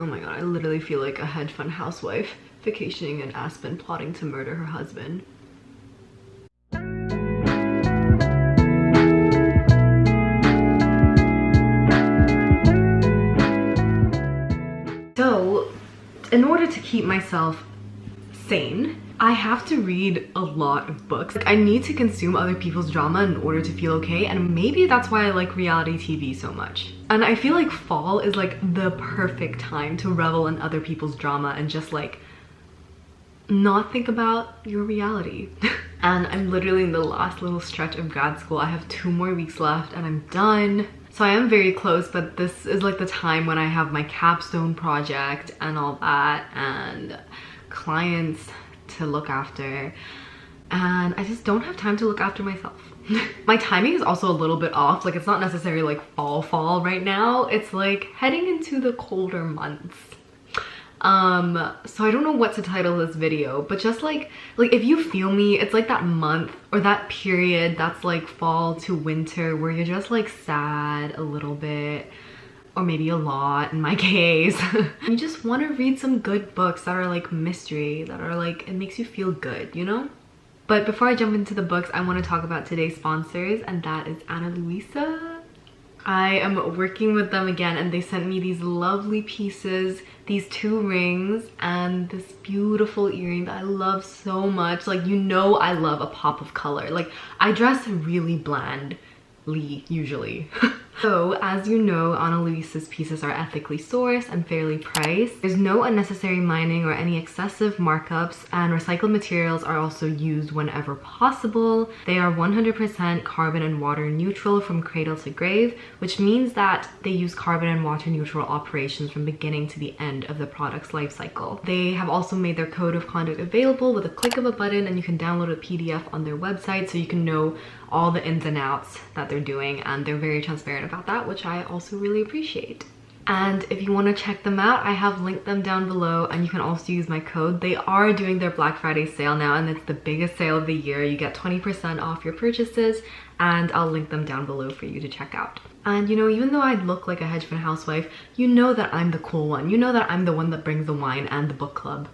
Oh my god, I literally feel like a hedge fund housewife vacationing in Aspen plotting to murder her husband. So, in order to keep myself sane, I have to read a lot of books. Like, I need to consume other people's drama in order to feel okay, and maybe that's why I like reality TV so much. And I feel like fall is like the perfect time to revel in other people's drama and just like not think about your reality. And I'm literally in the last little stretch of grad school. I have 2 more weeks left and I'm done. So I am very close, but this is like the time when I have my capstone project and all that and clients to look after, and I just don't have time to look after myself. My timing is also a little bit off. Like, it's not necessarily like fall right now. It's like heading into the colder months. So I don't know what to title this video, but just like if you feel me, it's like that month or that period that's like fall to winter where you're just like sad a little bit, or maybe a lot in my case. You just want to read some good books that are like mystery, that are like, it makes you feel good, you know? But before I jump into the books, I want to talk about today's sponsors, and that is Ana Luisa. I am working with them again, and they sent me these lovely pieces, these 2 rings and this beautiful earring that I love so much. Like, you know, I love a pop of color. Like, I dress really blandly usually. So, as you know, Ana Luisa's pieces are ethically sourced and fairly priced. There's no unnecessary mining or any excessive markups, and recycled materials are also used whenever possible. They are 100% carbon and water neutral from cradle to grave, which means that they use carbon and water neutral operations from beginning to the end of the product's life cycle. They have also made their code of conduct available with a click of a button, and you can download a PDF on their website so you can know all the ins and outs that they're doing, and they're very transparent about that, which I also really appreciate. And if you want to check them out, I have linked them down below, and you can also use my code. They are doing their Black Friday sale now, and it's the biggest sale of the year. You get 20% off your purchases, and I'll link them down below for you to check out. And you know, even though I look like a hedge fund housewife, you know that I'm the cool one. You know that I'm the one that brings the wine and the book club.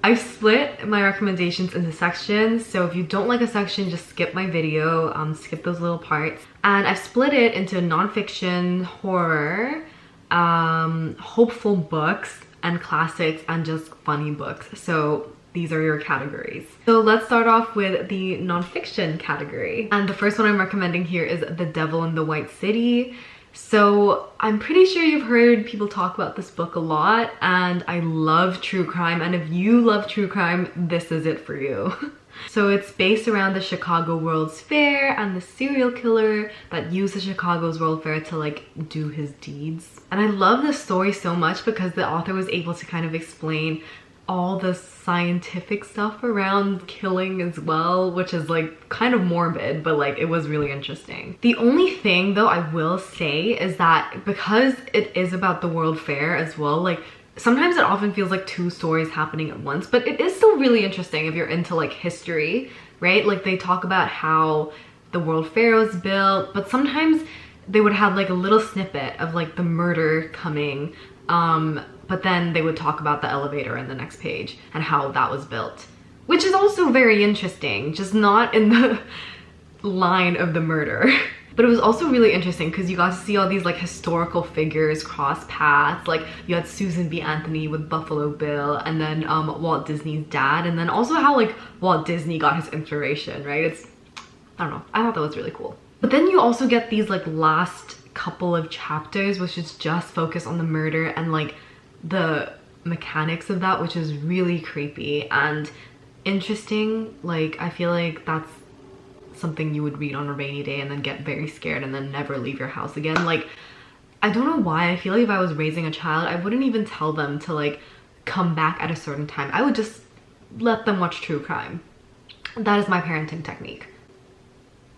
I've split my recommendations into sections, so if you don't like a section, just skip my video, skip those little parts. And I've split it into nonfiction, horror, hopeful books, and classics, and just funny books. So these are your categories. So let's start off with the nonfiction category. And the first one I'm recommending here is The Devil in the White City. So I'm pretty sure you've heard people talk about this book a lot, and I love true crime, and if you love true crime, this is it for you. So it's based around the Chicago World's Fair and the serial killer that used the Chicago's World Fair to like do his deeds. And I love this story so much because the author was able to kind of explain all the scientific stuff around killing as well, which is like kind of morbid, but like it was really interesting. The only thing though I will say is that because it is about the World Fair as well, like sometimes it often feels like 2 stories happening at once, but it is still really interesting if you're into like history, right? Like they talk about how the World Fair was built, but sometimes they would have like a little snippet of like the murder coming, but then they would talk about the elevator in the next page and how that was built, which is also very interesting, just not in the line of the murder. But it was also really interesting because you got to see all these like historical figures cross paths. Like you had Susan B. Anthony with Buffalo Bill, and then Walt Disney's dad, and then also how like Walt Disney got his inspiration, right? I don't know, I thought that was really cool. But then you also get these like last couple of chapters which is just focused on the murder and like the mechanics of that, which is really creepy and interesting. Like I feel like that's something you would read on a rainy day and then get very scared and then never leave your house again. Like I don't know why, I feel like if I was raising a child, I wouldn't even tell them to like come back at a certain time. I would just let them watch true crime. That is my parenting technique.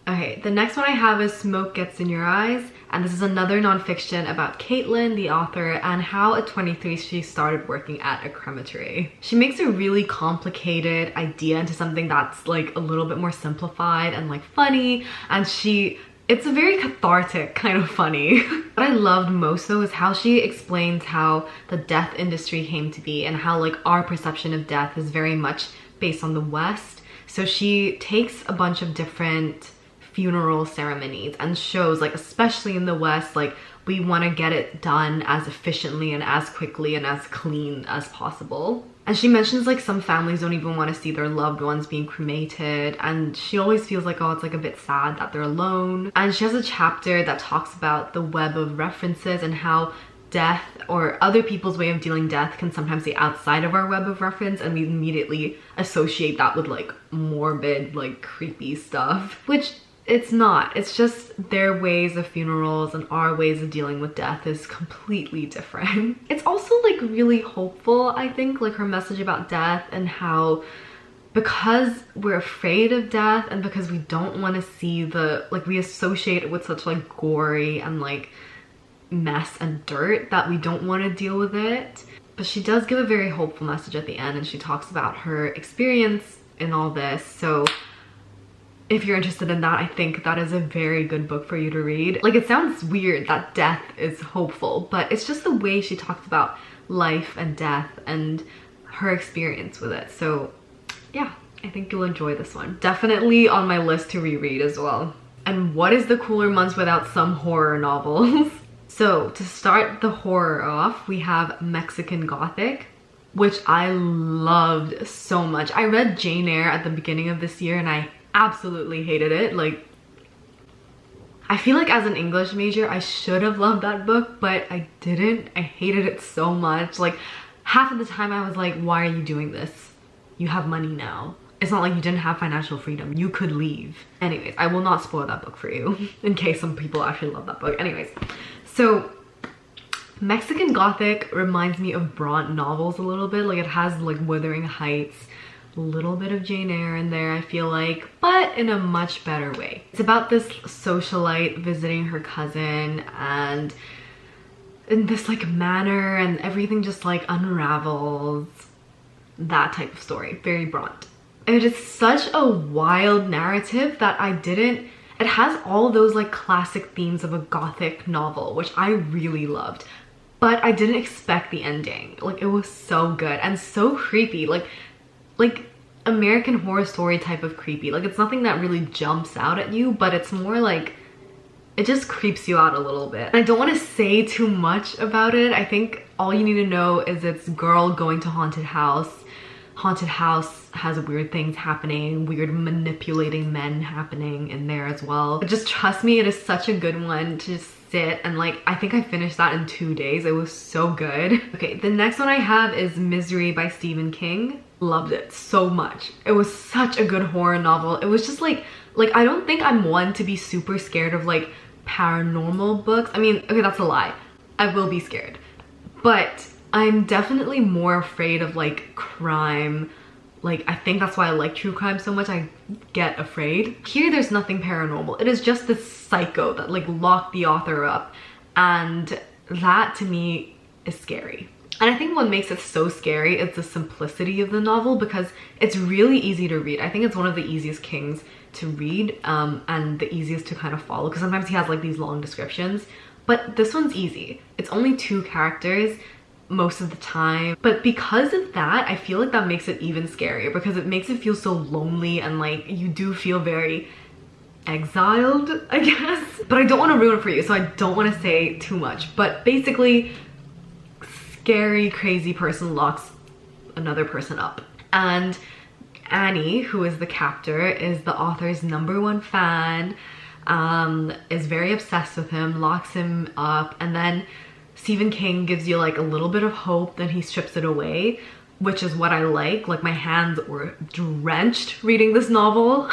Okay, the next one I have is Smoke Gets in Your Eyes, and this is another nonfiction about Caitlin, the author, and how at 23 she started working at a crematory. She makes a really complicated idea into something that's like a little bit more simplified and like funny, and she it's a very cathartic kind of funny. What I loved most though is how she explains how the death industry came to be and how like our perception of death is very much based on the West. So she takes a bunch of different funeral ceremonies and shows, like especially in the West, like we want to get it done as efficiently and as quickly and as clean as possible. And she mentions like some families don't even want to see their loved ones being cremated, and she always feels like, oh, it's like a bit sad that they're alone. And she has a chapter that talks about the web of references and how death or other people's way of dealing death can sometimes be outside of our web of reference, and we immediately associate that with like morbid, like creepy stuff, which it's not. It's just their ways of funerals and our ways of dealing with death is completely different. It's also like really hopeful, I think, like her message about death and how because we're afraid of death and because we don't want to see the, like we associate it with such like gory and like mess and dirt that we don't want to deal with it. But she does give a very hopeful message at the end, and she talks about her experience in all this. So if you're interested in that, I think that is a very good book for you to read. Like, it sounds weird that death is hopeful, but it's just the way she talks about life and death and her experience with it. So yeah, I think you'll enjoy this one. Definitely on my list to reread as well. And what is the cooler months without some horror novels? So to start the horror off, we have Mexican Gothic, which I loved so much. I read Jane Eyre at the beginning of this year and I absolutely hated it. Like, I feel like as an English major I should have loved that book, but I didn't. I hated it so much. Like, half of the time I was like, why are you doing this? You have money now. It's not like you didn't have financial freedom. You could leave. Anyways, I will not spoil that book for you in case some people actually love that book. Anyways, so Mexican Gothic reminds me of Bront novels a little bit. Like, it has like Wuthering Heights, a little bit of Jane Eyre in there, I feel like, but in a much better way. It's about this socialite visiting her cousin, and in this like manor, and everything just like unravels. That type of story, very Bront. It is such a wild narrative that it has all those like classic themes of a Gothic novel, which I really loved, but I didn't expect the ending. Like, it was so good and so creepy, like American Horror Story type of creepy. Like, it's nothing that really jumps out at you, but it's more like it just creeps you out a little bit. And I don't want to say too much about it. I think all you need to know is it's girl going to haunted house. Haunted house has weird things happening, weird manipulating men happening in there as well. But just trust me, it is such a good one to just sit and like, I think I finished that in 2 days. It was so good. Okay, the next one I have is Misery by Stephen King. Loved it so much. It was such a good horror novel. It was just like I don't think I'm one to be super scared of like paranormal books. I mean, okay, that's a lie. I will be scared, but I'm definitely more afraid of like crime. Like, I think that's why I like true crime so much. I get afraid. Here, there's nothing paranormal. It is just this psycho that like locked the author up, and that to me is scary. And I think what makes it so scary is the simplicity of the novel, because it's really easy to read. I think it's one of the easiest Kings to read, and the easiest to kind of follow, because sometimes he has like these long descriptions, but this one's easy. It's only 2 characters most of the time, but because of that, I feel like that makes it even scarier, because it makes it feel so lonely, and like you do feel very exiled, I guess. But I don't want to ruin it for you, so I don't want to say too much. But basically, scary, crazy person locks another person up, and Annie, who is the captor, is the author's #1 fan, is very obsessed with him, locks him up, and then Stephen King gives you like a little bit of hope, then he strips it away, which is what I like. Like, my hands were drenched reading this novel.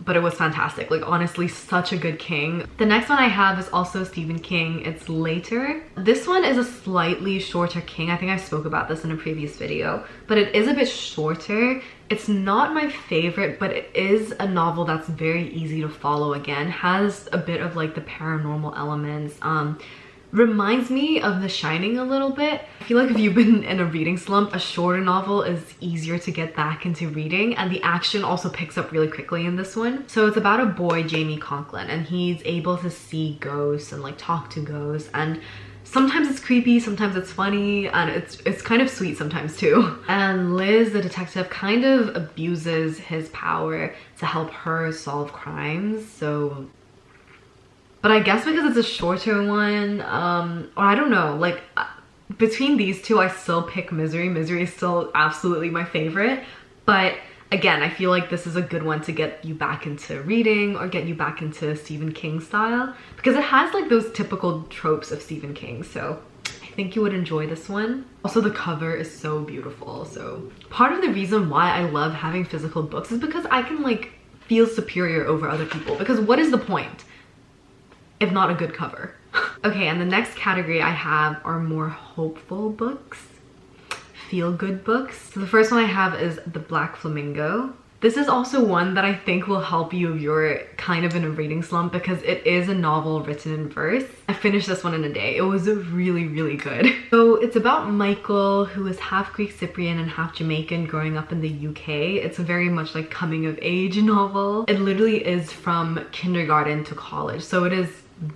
But it was fantastic. Like, honestly, such a good King. The next one I have is also Stephen King. It's Later. This one is a slightly shorter King. I think I spoke about this in a previous video, but it is a bit shorter. It's not my favorite, but it is a novel that's very easy to follow. Again, has a bit of like the paranormal elements, Reminds me of The Shining a little bit. I feel like if you've been in a reading slump, a shorter novel is easier to get back into reading, and the action also picks up really quickly in this one. So it's about a boy, Jamie Conklin, and he's able to see ghosts and like talk to ghosts, and sometimes it's creepy, sometimes it's funny, and it's kind of sweet sometimes too. And Liz, the detective, kind of abuses his power to help her solve crimes. So, but I guess because it's a shorter one, or I don't know, like between these two, I still pick Misery. Misery is still absolutely my favorite, but again, I feel like this is a good one to get you back into reading or get you back into Stephen King style, because it has like those typical tropes of Stephen King. So I think you would enjoy this one. Also, the cover is so beautiful. So part of the reason why I love having physical books is because I can like feel superior over other people, because what is the point if not a good cover? Okay, and the next category I have are more hopeful books, feel-good books. So the first one I have is The Black Flamingo. This is also one that I think will help you if you're kind of in a reading slump, because it is a novel written in verse. I finished this one in a day. It was really, really good. So it's about Michael, who is half Greek Cypriot and half Jamaican, growing up in the UK. It's a very much like coming of age novel. It literally is from kindergarten to college, so it is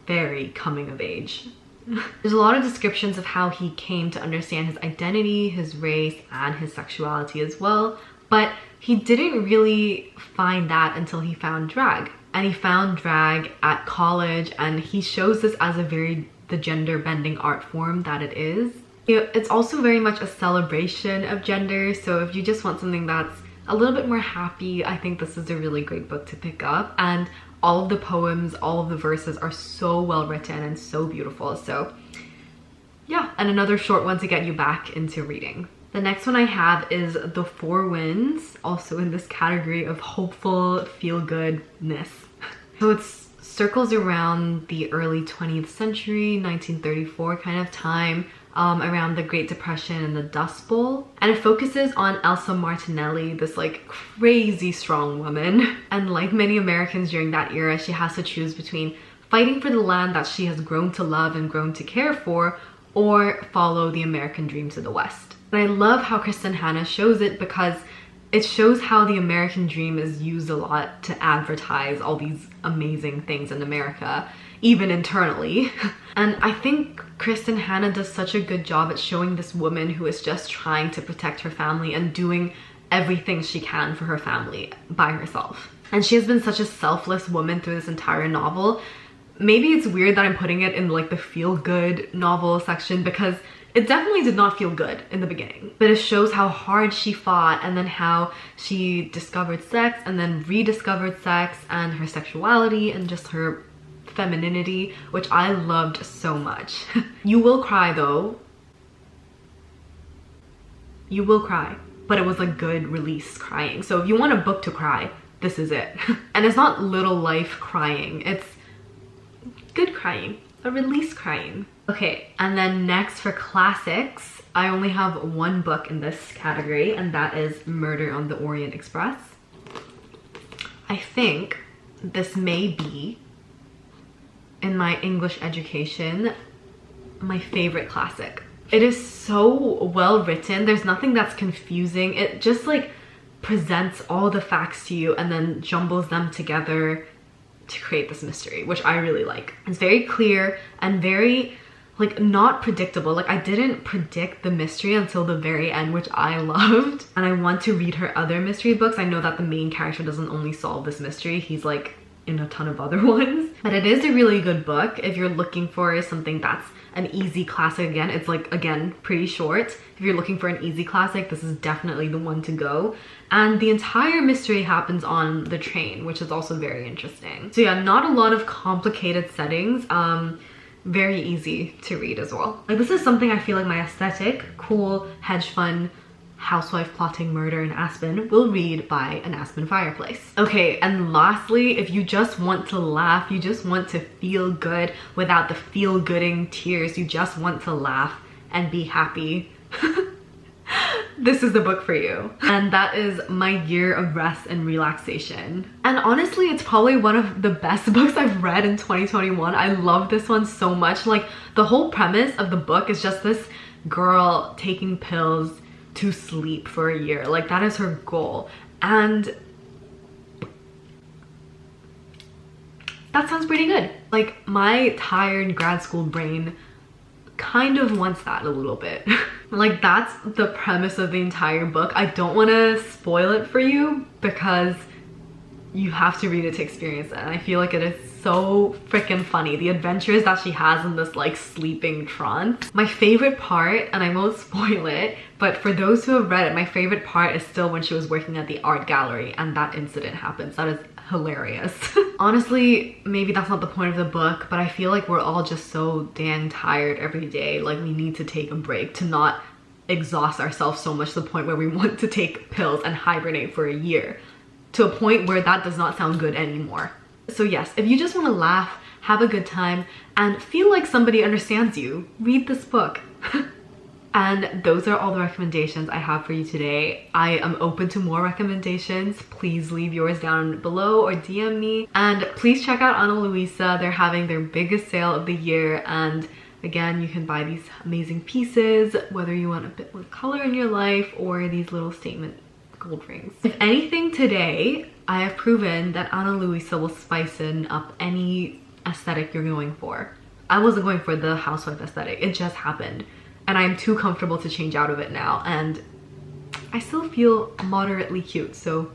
very coming of age. There's a lot of descriptions of how he came to understand his identity, his race, and his sexuality as well, but he didn't really find that until he found drag. And he found drag at college, and he shows this as the gender bending art form that it is. It's also very much a celebration of gender, so if you just want something that's a little bit more happy, I think this is a really great book to pick up. And all of the poems, all of the verses are so well written and so beautiful. So yeah, and another short one to get you back into reading. The next one I have is The Four Winds, also in this category of hopeful feel-goodness. So it circles around the early 20th century, 1934 kind of time, around the Great Depression and the Dust Bowl. And it focuses on Elsa Martinelli, this like crazy strong woman. And like many Americans during that era, she has to choose between fighting for the land that she has grown to love and grown to care for, or follow the American dream to the West. And I love how Kristen Hanna shows it, because it shows how the American dream is used a lot to advertise all these amazing things in America, even internally. And I think Kristen Hanna does such a good job at showing this woman who is just trying to protect her family and doing everything she can for her family by herself. And she has been such a selfless woman through this entire novel. Maybe it's weird that I'm putting it in like the feel-good novel section, because it definitely did not feel good in the beginning, but it shows how hard she fought, and then how she discovered sex and then rediscovered sex and her sexuality and just her femininity, which I loved so much. You will cry though. You will cry, but it was a good release crying. So if you want a book to cry, this is it. And it's not little life crying, it's good crying, a release crying. Okay, and then next for classics, I only have one book in this category, and that is Murder on the Orient Express. I think this may be, in my English education, my favorite classic. It is so well written. There's nothing that's confusing. It just like presents all the facts to you and then jumbles them together to create this mystery, which I really like. It's very clear and very like not predictable. Like I didn't predict the mystery until the very end, which I loved. And I want to read her other mystery books. I know that the main character doesn't only solve this mystery, he's like in a ton of other ones. But it is a really good book if you're looking for something that's an easy classic. Again, it's like, again, pretty short. If you're looking for an easy classic, this is definitely the one to go. And the entire mystery happens on the train, which is also very interesting. So yeah, not a lot of complicated settings. Very easy to read as well. Like this is something I feel like my aesthetic, cool, hedge fund, housewife plotting murder in Aspen will read by an Aspen fireplace. Okay, and lastly, if you just want to laugh, you just want to feel good without the feel-gooding tears, you just want to laugh and be happy. this is the book for you. And that is My Year of Rest and Relaxation. And honestly, it's probably one of the best books I've read in 2021. I love this one so much. Like, the whole premise of the book is just this girl taking pills to sleep for a year. Like, that is her goal. And that sounds pretty good. Like, my tired grad school brain kind of wants that a little bit. Like, that's the premise of the entire book. I don't want to spoil it for you because you have to read it to experience it. And I feel like it is so freaking funny. The adventures that she has in this like sleeping trance. My favorite part, and I won't spoil it, but for those who have read it, my favorite part is still when she was working at the art gallery and that incident happens. That is hilarious. Honestly, maybe that's not the point of the book, but I feel like we're all just so dang tired every day. Like, we need to take a break to not exhaust ourselves so much to the point where we want to take pills and hibernate for a year, to a point where that does not sound good anymore. So yes, if you just want to laugh, have a good time, and feel like somebody understands you, read this book. And those are all the recommendations I have for you today. I am open to more recommendations. Please leave yours down below or DM me. And please check out Ana Luisa. They're having their biggest sale of the year. And again, you can buy these amazing pieces, whether you want a bit more color in your life or these little statement gold rings. If anything today, I have proven that Ana Luisa will spice up any aesthetic you're going for. I wasn't going for the housewife aesthetic. It just happened. And I'm too comfortable to change out of it now. And I still feel moderately cute. So